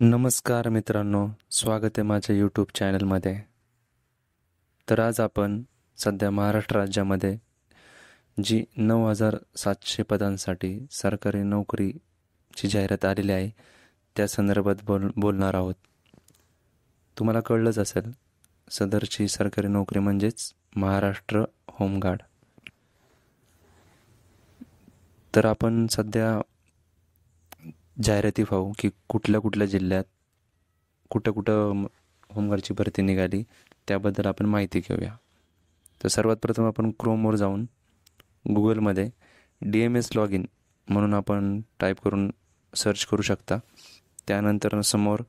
नमस्कार मित्रांनो, स्वागत आहे माझ्या यूट्यूब चॅनलमध्ये. तर आज आपण सध्या महाराष्ट्र राज्यामध्ये जी 9,700 पदांसाठी सरकारी नोकरीची जाहिरात आलेली आहे त्या संदर्भात बोलणार आहोत. तुम्हाला कळलंच असेल, सदरची सरकारी नोकरी म्हणजेच महाराष्ट्र होमगार्ड. तर आपण सध्या जाहिराती पाहू की कुठल्या कुठल्या जिल्ह्यात कुठं होमगार्डची भरती निघाली, त्याबद्दल आपण माहिती घेऊया. तर सर्वात प्रथम आपण क्रोमवर जाऊन गुगलमध्ये DMS लॉग इन म्हणून आपण टाईप करून सर्च करू शकता. त्यानंतर समोर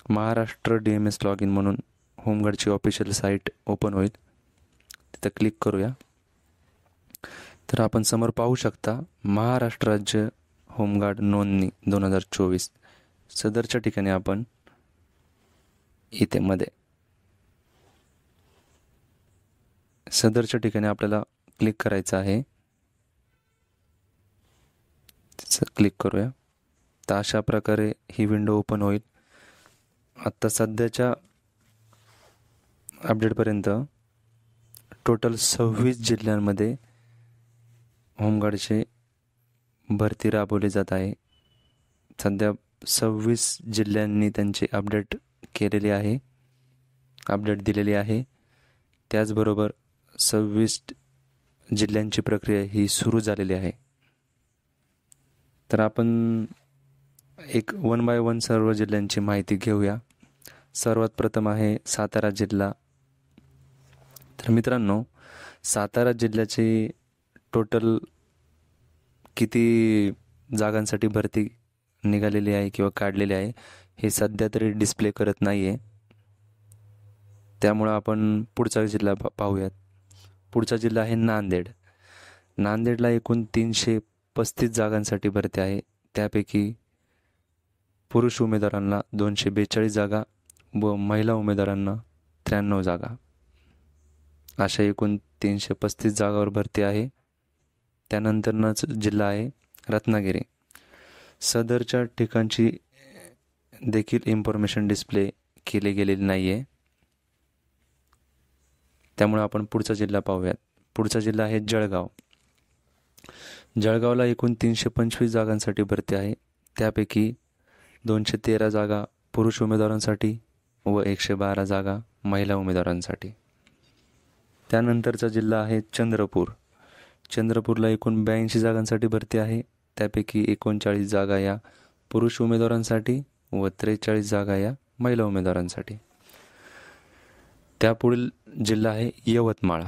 महाराष्ट्र DMS लॉग इन म्हणून होमगार्डची ऑफिशियल साईट ओपन होईल. तिथं क्लिक करूया. तर आपण समोर पाहू शकता महाराष्ट्र राज्य होमगार्ड नोंदणी 2024. सदरच्या ठिकाणी आपण सदरच्या ठिकाणी आपल्याला क्लिक करायचं आहे. क्लिक करूया. तर अशा प्रकारे ही विंडो ओपन होईल. आत्ता सध्याच्या अपडेटपर्यंत टोटल 26 जिल्ह्यांमध्ये होमगार्डची भरती राबवली जात आहे. सध्या 26 जिल्ह्यांनी त्यांची अपडेट दिलेली आहे. त्याचबरोबर 26 जिल्ह्यांची प्रक्रिया ही सुरू झालेली आहे. तर आपण एक 1 बाय 1 सर्व जिल्ह्यांची माहिती घेऊया. सर्वात प्रथम आहे सातारा जिल्हा. तर मित्रांनो, सातारा जिल्ह्याची टोटल किती जागांसाठी भरती निघालेली आहे किंवा काढलेली आहे हे सध्या तरी डिस्प्ले करत नाही आहे. त्यामुळं आपण पुढचा जिल्हा पाहूयात. पुढचा जिल्हा आहे नांदेड. नांदेडला एकूण 335 जागांसाठी भरती आहे. त्यापैकी पुरुष उमेदवारांना 242 जागा व महिला उमेदवारांना 93 जागा, अशा एकूण 335 जागावर भरती आहे. त्यानंतरच जिल्हा आहे रत्नागिरी. सदरच्या ठिकाणची देखील इन्फॉर्मेशन डिस्प्ले केली गेलेली नाही आहे. त्यामुळे आपण पुढचा जिल्हा पाहूयात. पुढचा जिल्हा आहे जळगाव. जळगावला एकूण 325 जागांसाठी भरती आहे. त्यापैकी 213 जागा पुरुष उमेदवारांसाठी व 112 जागा महिला उमेदवारांसाठी. त्यानंतरचा जिल्हा आहे चंद्रपूर. चंद्रपूरला एकूण 82 जागांसाठी भरती आहे. त्यापैकी 39 जागा या पुरुष उमेदवारांसाठी व 43 जागा या महिला उमेदवारांसाठी. त्यापुढील जिल्हा आहे यवतमाळ.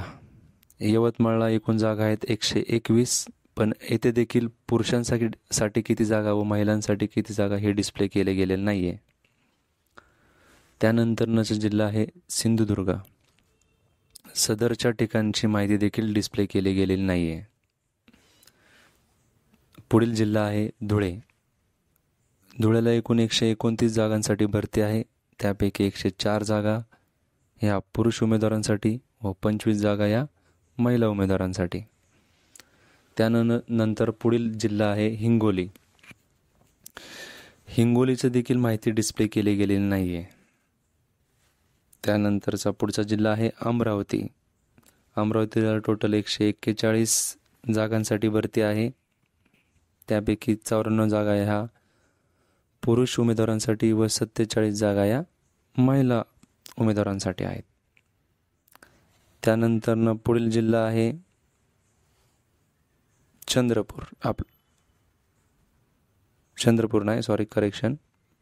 यवतमाळला एकूण जागा आहेत 121, पण येथे देखील पुरुषांसाठी किती जागा व महिलांसाठी किती जागा हे डिस्प्ले केले गेलेले नाही आहे. त्यानंतरचा जिल्हा आहे सिंधुदुर्ग. सदरच्या ठिकाणची माहिती देखील डिस्प्ले केली गेलेली नाही आहे. पुढील जिल्हा आहे धुळे. धुळ्याला एकूण 129 जागांसाठी भरती आहे. त्यापैकी 104 जागा ह्या पुरुष उमेदवारांसाठी व 25 जागा या महिला उमेदवारांसाठी. त्यानंतर पुढील जिल्हा आहे हिंगोली. हिंगोलीचं देखील माहिती डिस्प्ले केली गेलेली नाही आहे. त्यानंतरचा पुढचा जिल्हा आहे अमरावती. अमरावतीला टोटल 141 जागांसाठी भरती आहे. त्यापैकी 94 जागा ह्या पुरुष उमेदवारांसाठी व 47 जागा या महिला उमेदवारांसाठी आहेत. त्यानंतर पुढील जिल्हा आहे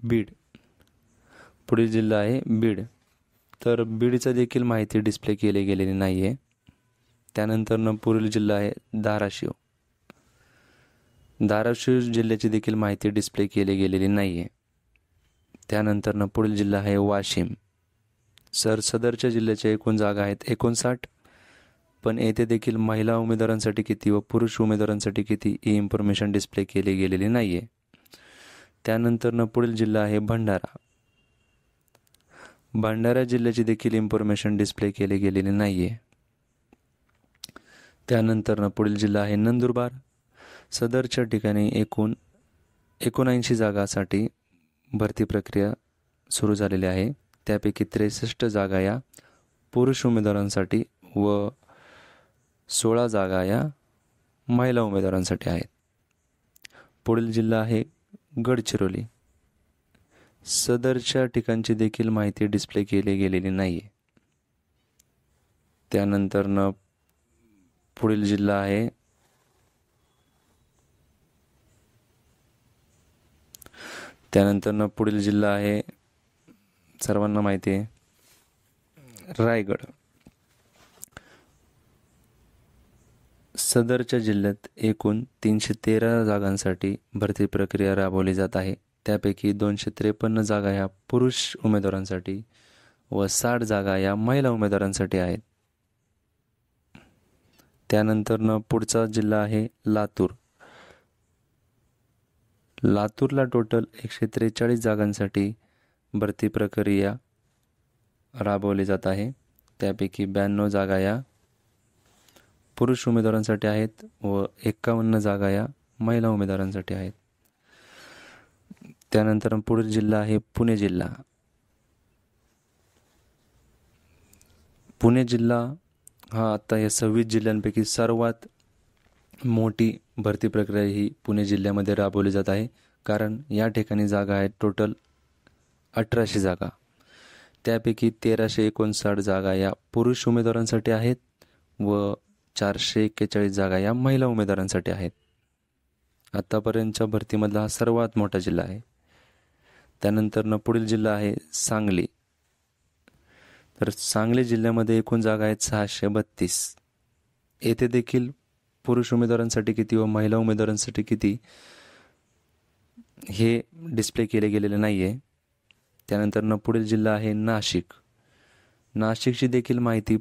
बीड. पुढील जिल्हा आहे बीड. तर बीडचं देखील माहिती डिस्प्ले केली गेलेली नाही आहे. त्यानंतर पुढील जिल्हा आहे धाराशिव. धाराशिव जिल्ह्याची देखील माहिती डिस्प्ले केली गेलेली नाही आहे. त्यानंतर पुढील जिल्हा आहे वाशिम. सदरच्या जिल्ह्याच्या एकूण जागा आहेत 59, पण येथे देखील महिला उमेदवारांसाठी किती व पुरुष उमेदवारांसाठी किती ही इन्फॉर्मेशन डिस्प्ले केली गेलेली नाही आहे. त्यानंतर पुढील जिल्हा आहे भंडारा. भंडारा जिल्ह्याची देखील इन्फॉर्मेशन डिस्प्ले केली गेलेली नाही आहे. त्यानंतर पुढील जिल्हा आहे नंदुरबार. सदरच्या ठिकाणी एकूण 79 जागासाठी भरती प्रक्रिया सुरू झालेली आहे. त्यापैकी 63 जागा या पुरुष उमेदवारांसाठी व 16 जागा या महिला उमेदवारांसाठी आहेत. पुढील जिल्हा आहे गडचिरोली. सदरच्या ठिकाणची देखील माहिती डिस्प्ले केली गेलेली नाही आहे. त्यानंतर पुढील जिल्हा आहे पुढील जिल्हा आहे सर्वांना माहिती आहे रायगड. सदरच्या जिल्ह्यात एकूण 313 जागांसाठी भरती प्रक्रिया राबवली जात आहे. त्यापैकी 253 जागा ह्या पुरुष उमेदवारांसाठी व 60 जागा या महिला उमेदवारांसाठी आहेत. त्यानंतर पुढचा जिल्हा आहे लातूर. लातूरला टोटल 143 जागांसाठी भरती प्रक्रिया राबवली जात आहे. त्यापैकी 92 जागा या पुरुष उमेदवारांसाठी आहेत व 51 जागा या महिला उमेदवारांसाठी आहेत. त्यानंतर पुढील जिल्हा आहे पुणे जिल्हा. पुणे जिल्हा हा आता या 26 जिल्ह्यांपैकी सर्वात मोठी भरती प्रक्रिया ही पुणे जिल्ह्यामध्ये राबवली जात आहे. कारण या ठिकाणी जागा आहेत टोटल 1800 जागा. त्यापैकी 1359 जागा या पुरुष उमेदवारांसाठी आहेत व 441 जागा या महिला उमेदवारांसाठी आहेत. आत्तापर्यंतच्या भरतीमधला हा सर्वात मोठा जिल्हा आहे. त्यानंतर पुढील जिल्हा आहे सांगली. तर सांगली जिल्ह्यामध्ये एकूण जागा आहेत 632. येथे देखील पुरुष उमेदवारांसाठी किती व महिला उमेदवारांसाठी किती हे डिस्प्ले केले गेलेले नाही आहे. त्यानंतर पुढील जिल्हा आहे नाशिक. नाशिकची देखील माहिती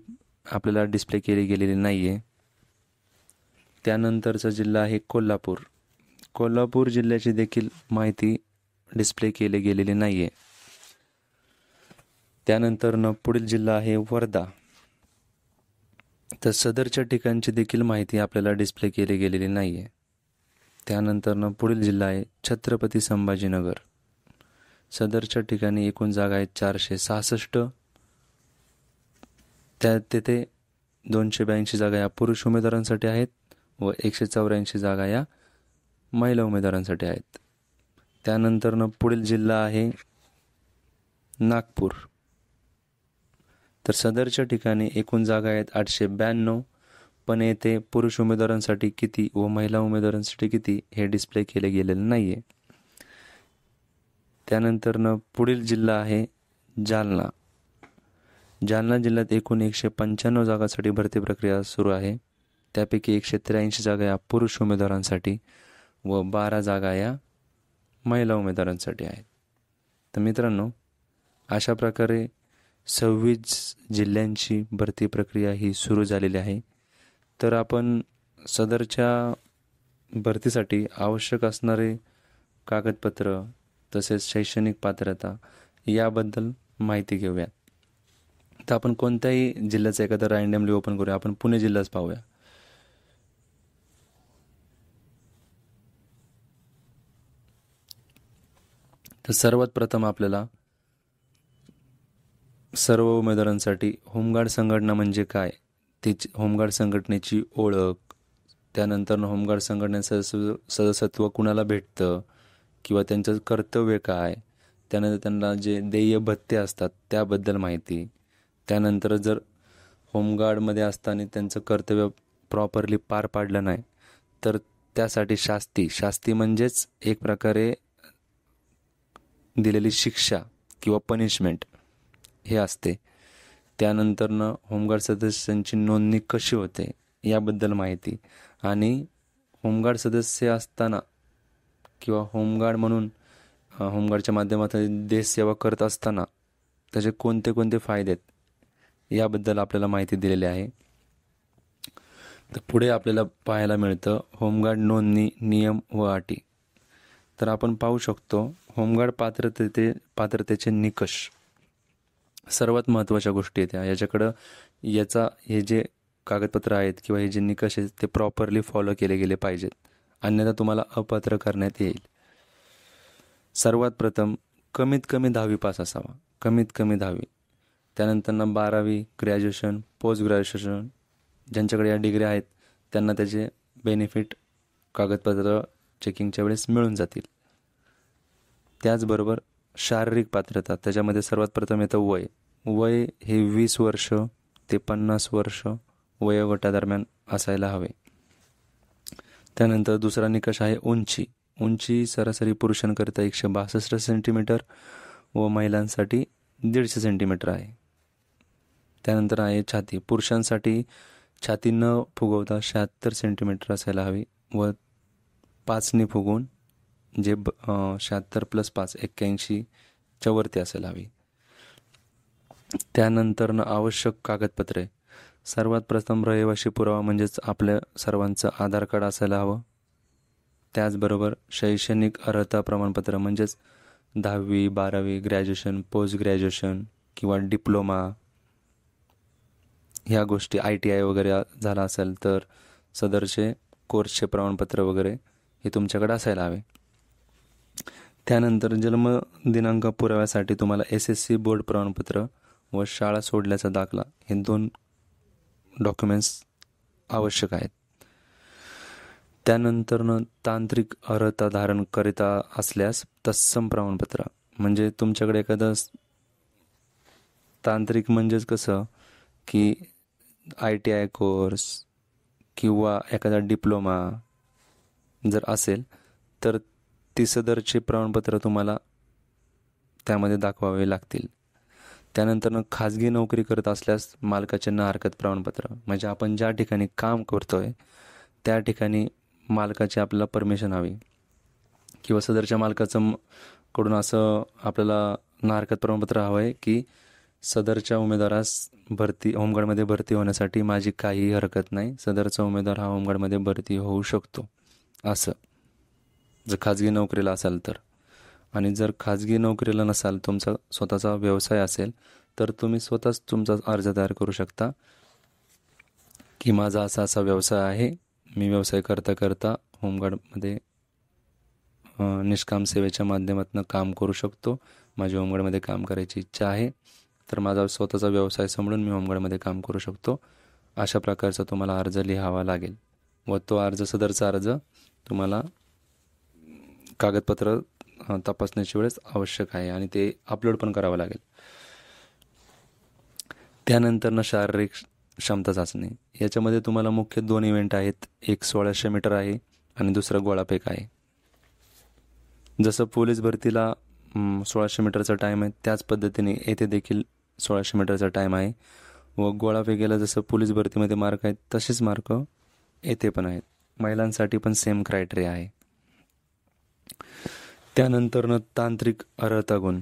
आपल्याला डिस्प्ले केली गेलेली नाही आहे. त्यानंतरचा जिल्हा आहे कोल्हापूर. कोल्हापूर जिल्ह्याची देखील माहिती डिस्प्ले केली गेलेली नाही आहे. त्यानंतर पुढील जिल्हा आहे वर्धा. तर सदरच्या ठिकाणची देखील माहिती आपल्याला डिस्प्ले केली गेलेली नाही आहे. त्यानंतर पुढील जिल्हा आहे छत्रपती संभाजीनगर. सदरच्या ठिकाणी एकूण जागा आहेत 466. तेथे 282 जागा या पुरुष उमेदवारांसाठी आहेत व 184 जागा या महिला उमेदवारांसाठी आहेत. त्यानंतर पुढील जिल्हा आहे नागपूर. तर सदरच्या ठिकाणी एकूण जागा आहेत 892. पण येथे पुरुष उमेदवारांसाठी किती व महिला उमेदवारांसाठी किती हे डिस्प्ले केले गेलेले नाही आहे. त्यानंतर पुढील जिल्हा आहे जालना. जालना जिल्ह्यात एकूण 195 जागांसाठी भरती प्रक्रिया सुरू आहे. त्यापैकी 183 जागा या पुरुष उमेदवारांसाठी व 12 जागा या महिला उमेदवारांसाठी आहेत. तर मित्रांनो, अशा प्रकारे 26 जिल्ह्यांची भरती प्रक्रिया ही सुरू झालेली आहे. तर आपण सदरच्या भरतीसाठी आवश्यक असणारे कागदपत्र तसेच शैक्षणिक पात्रता याबद्दल माहिती घेऊयात. तर आपण कोणत्याही जिल्ह्याचा एखादा रँडमली ओपन करूया. आपण पुणे जिल्हाच पाहूया. तर सर्वात प्रथम आपल्याला सर्व उमेदवारांसाठी होमगार्ड संघटना म्हणजे काय, तिची होमगार्ड संघटनेची ओळख, त्यानंतर होमगार्ड संघटनेचं सदस्यत्व कुणाला भेटतं किंवा त्यांचं कर्तव्य काय, त्यानंतर त्यांना जे देय भत्ते असतात त्याबद्दल माहिती, त्यानंतर जर होमगार्डमध्ये असताना त्यांचं कर्तव्य प्रॉपरली पार पाडलं नाही तर त्यासाठी शास्ती म्हणजेच एक प्रकारे दिलेली शिक्षा किंवा पनिशमेंट हे असते. त्यानंतर होमगार्ड सदस्यांची नोंदणी कशी होते याबद्दल माहिती, आणि होमगार्ड सदस्य असताना किंवा होमगार्ड म्हणून होमगार्डच्या माध्यमातून देशसेवा करत असताना त्याचे कोणते कोणते फायदे आहेत याबद्दल आपल्याला माहिती दिलेली आहे. तर पुढे आपल्याला पाहायला मिळतं होमगार्ड नोंदणी नियम व अटी. तर आपण पाहू शकतो होमगार्ड पात्रतेचे निकष. सर्वात महत्त्वाच्या गोष्टी आहेत याच्याकडं. हे जे कागदपत्र आहेत किंवा हे जे निकष आहेत ते प्रॉपरली फॉलो केले गेले पाहिजेत, अन्यथा तुम्हाला अपात्र करण्यात येईल. सर्वात प्रथम कमीत कमी 10वी पास असावा, कमीत कमी 10वी. त्यानंतर 12वी, ग्रॅज्युएशन, पोस्ट ग्रॅज्युएशन, ज्यांच्याकडे या डिग्री आहेत त्यांना त्याचे बेनिफिट कागदपत्र चेकिंगच्या वेळेस मिळून जातील. त्याचबरोबर शारीरिक पात्रता, त्याच्यामध्ये सर्वात प्रथम येतं वय. वय हे 20 वर्ष ते 50 वर्ष वयोगटादरम्यान असायला हवे. त्यानंतर दुसरा निकष आहे उंची. उंची सरासरी पुरुषांकरिता 162 सेंटीमीटर व महिलांसाठी 150 सेंटीमीटर आहे. त्यानंतर आहे छाती. पुरुषांसाठी छाती न फुगवता 76 सेंटीमीटर असायला हवी व 5ने फुगवून जे 76 + 5 81च्या वरती असायला हवी. त्यानंतर आवश्यक कागदपत्रे, सर्वात प्रथम रहिवासी पुरावा म्हणजेच आपल्या सर्वांचं आधार कार्ड असायला हवं. त्याचबरोबर शैक्षणिक अर्हता प्रमाणपत्र म्हणजेच 10वी, 12वी, ग्रॅज्युएशन, पोस्ट ग्रॅज्युएशन किंवा डिप्लोमा ह्या गोष्टी, ITI वगैरे झाला असेल तर सदरचे कोर्सचे प्रमाणपत्र वगैरे हे तुमच्याकडे असायला हवे. त्यानंतर जन्म दिनांक पुराव्यासाठी तुम्हाला SSC बोर्ड प्रमाणपत्र व शाळा सोडल्याचा दाखला हे 2 डॉक्युमेंट्स आवश्यक आहेत. त्यानंतर तांत्रिक अर्हता धारण करिता असल्यास तत्सम प्रमाणपत्र, म्हणजे तुमच्याकडे एखादं तांत्रिक म्हणजेच कसं की ITI कोर्स किंवा एखादा डिप्लोमा जर असेल तर ती सदरचे प्रमाणपत्र तुम्हाला त्यामध्ये दाखवावे लागतील. त्यानंतर खाजगी नोकरी करत असल्यास मालकाचे ना हरकत प्रमाणपत्र, म्हणजे आपण ज्या ठिकाणी काम करतोय त्या ठिकाणी मालकाची आपल्याला परमिशन हवी किंवा सदरच्या मालकाचं कडून असं आपल्याला ना हरकत प्रमाणपत्र हवं आहे की सदरच्या उमेदवारास होमगार्डमध्ये भरती होण्यासाठी माझी काही हरकत नाही, सदरचा उमेदवार हा होमगार्डमध्ये भरती होऊ शकतो, असं जर खाजगी नोकरीला असाल तर. आणि जर खाजगी नोकरीला नसाल, तुमचा स्वतःचा व्यवसाय असेल तर तुम्ही स्वतःच तुमचा अर्ज तयार करू शकता की माझा असा असा व्यवसाय आहे, मी व्यवसाय करता करता होमगार्डमध्ये निष्काम सेवेच्या माध्यमातून काम करू शकतो, माझी होमगार्डमध्ये काम करायची इच्छा आहे, तर माझा स्वतःचा व्यवसाय सांभाळून मी होमगार्डमध्ये काम करू शकतो, अशा प्रकारचा तुम्हाला अर्ज लिहावा लागेल. व तो अर्ज, सदरचा अर्ज तुम्हाला कागदपत्र तपासण्याच्या वेळेस आवश्यक आहे आणि ते अपलोड पण करावं लागेल. त्यानंतर शारीरिक क्षमता चाचणी, याच्यामध्ये तुम्हाला मुख्य 2 इव्हेंट आहेत. एक 1600 मीटर आहे आणि दुसरा गोळाफेक आहे. जसं पोलीस भरतीला 1600 मीटरचा टाईम आहे त्याच पद्धतीने येथे देखील 1600 मीटरचा टाईम आहे व गोळाफेकीला जसं पोलीस भरतीमध्ये मार्क आहेत तसेच मार्क येथे पण आहेत. महिलांसाठी पण सेम क्रायटेरिया आहे. त्यानंतर तांत्रिक अर्हता गुण,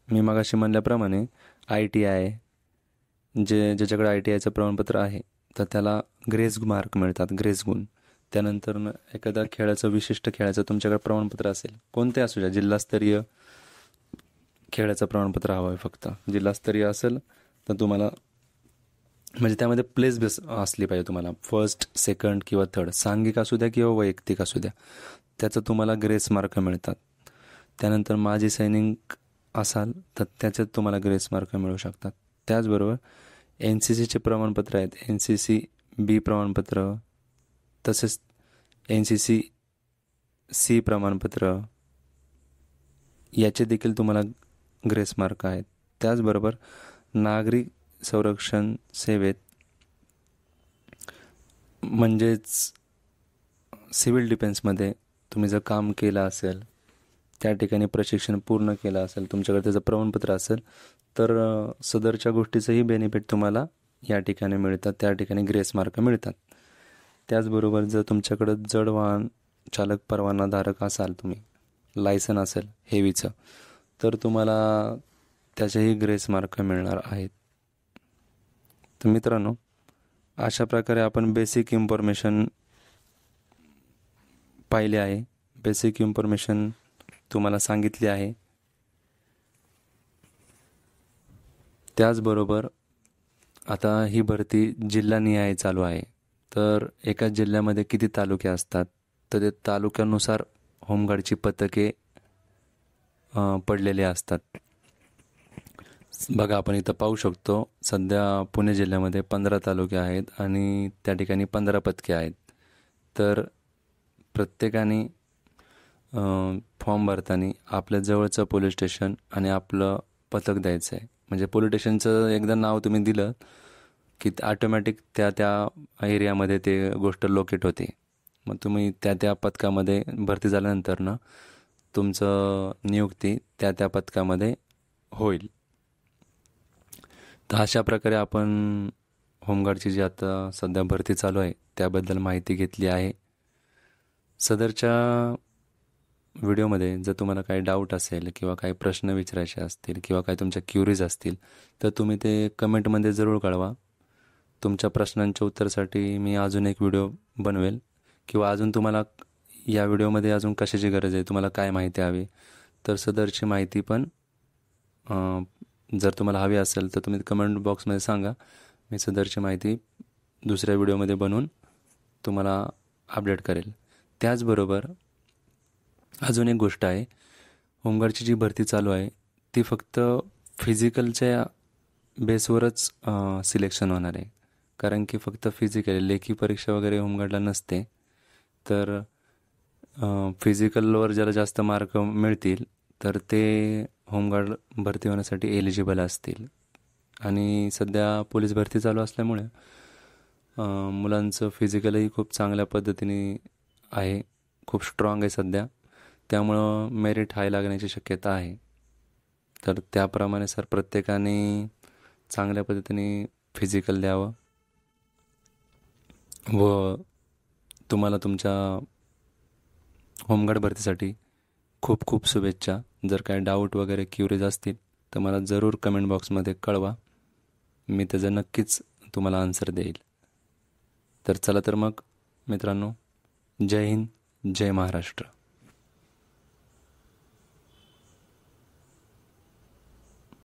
मी मगाशी म्हणल्याप्रमाणे ITI, ज्याच्याकडे ITIचं प्रमाणपत्र आहे तर त्याला ग्रेस मार्क मिळतात, ग्रेस गुण. त्यानंतर एखादा विशिष्ट खेळाचं तुमच्याकडे प्रमाणपत्र असेल, कोणते असू द्या, जिल्हास्तरीय खेळाचं प्रमाणपत्र हवं आहे फक्त. जिल्हास्तरीय असेल तर तुम्हाला, म्हणजे त्यामध्ये प्लेस बेस असली पाहिजे तुम्हाला, 1st, 2nd किंवा 3rd, सांघिक असू द्या किंवा वैयक्तिक असू द्या, त्याचं तुम्हाला ग्रेस मार्क मिळतात. त्यानंतर माजी सैनिक असाल तर त्याच्यात तुम्हाला ग्रेस मार्क मिळू शकतात. त्याचबरोबर NCCचे प्रमाणपत्र आहेत, NCC B प्रमाणपत्र, तसेच NCC C प्रमाणपत्र, याचे देखील तुम्हाला ग्रेस मार्क आहेत. त्याचबरोबर नागरिक संरक्षण सेवेत म्हणजेच सिव्हिल डिफेन्समध्ये तुम्ही जर काम केलं असेल, त्या ठिकाणी प्रशिक्षण पूर्ण केलं असेल, तुमच्याकडे त्याचं प्रमाणपत्र असेल तर सदरच्या गोष्टीचंही बेनिफिट तुम्हाला या ठिकाणी मिळतात, त्या ठिकाणी ग्रेस मार्क मिळतात. त्याचबरोबर जर तुमच्याकडं जड वाहन चालक परवानाधारक असाल, तुम्ही लायसन असेल हेवीचं, तर तुम्हाला त्याचेही ग्रेस मार्क मिळणार आहेत. तर मित्रांनो, अशा प्रकारे आपण बेसिक इन्फॉर्मेशन पाहिले आहे, बेसिक इन्फॉर्मेशन तुम्हाला सांगितली आहे. त्याचबरोबर आता ही भरती जिल्हानिहाय चालू आहे, तर एका जिल्ह्यामध्ये किती तालुके असतात तर ते तालुक्यानुसार होमगार्डची पथके पडलेले असतात. बघा, आपण इथं पाहू शकतो, सध्या पुणे जिल्ह्यामध्ये 15 तालुके आहेत आणि त्या ठिकाणी 15 पथके आहेत. तर प्रत्येकाने फॉर्म भरताना आपल्या जवळचं पोलीस स्टेशन आणि आपलं पथक द्यायचं आहे. म्हणजे पोलीस स्टेशनचं एकदा नाव तुम्ही दिलं की ऑटोमॅटिक त्या त्या एरियामध्ये ते गोष्ट लोकेट होते. मग तुम्ही त्या त्या पथकामध्ये भरती झाल्यानंतर ना तुमचं नियुक्ती त्या त्या पथकामध्ये होईल. तर अशा प्रकारे आपण होमगार्डची जी आता सध्या भरती चालू आहे त्याबद्दल माहिती घेतली आहे. सदरच्या व्हिडिओमध्ये जर तुम्हाला काही डाऊट असेल किंवा काही प्रश्न विचारायचे असतील किंवा काही तुमच्या क्युरीज असतील तर तुम्ही ते कमेंटमध्ये जरूर कळवा. तुमच्या प्रश्नांच्या उत्तरासाठी मी अजून एक व्हिडिओ बनवेल किंवा अजून तुम्हाला या व्हिडिओमध्ये अजून कशाची गरज आहे, तुम्हाला काय माहिती हवी, तर सदरची माहिती पण जर तुम्हाला हवी असेल तर तुम्ही कमेंट बॉक्समध्ये सांगा. मी सदरची माहिती दुसऱ्या व्हिडिओमध्ये बनवून तुम्हाला अपडेट करेल. त्याचबरोबर अजून एक गोष्ट आहे, होमगार्डची जी भरती चालू आहे ती फक्त फिजिकलच्या बेसवरच सिलेक्शन होणार आहे. कारण की फक्त फिजिकल लेखी परीक्षा वगैरे होमगार्डला नसते. तर फिजिकलवर ज्याला जास्त मार्क मिळतील तर ते होमगार्ड भरती होण्यासाठी एलिजिबल असतील. आणि सध्या पोलीस भरती चालू असल्यामुळे मुलांचं फिजिकलही खूप चांगल्या पद्धतीने आहे, खूप स्ट्रॉंग आहे सध्या. त्यामुळं मेरिट हाय लागण्याची शक्यता आहे. तर त्याप्रमाणे सर प्रत्येकाने चांगल्या पद्धतीने फिजिकल द्यावं व तुम्हाला तुमच्या होमगार्ड भरतीसाठी खूप खूप शुभेच्छा. जर काही डाऊट वगैरे क्युरीज असतील तर मला जरूर कमेंट बॉक्समध्ये कळवा. मी त्याचं नक्कीच तुम्हाला आन्सर देईल. तर चला तर मग मित्रांनो, जय हिंद, जय महाराष्ट्र.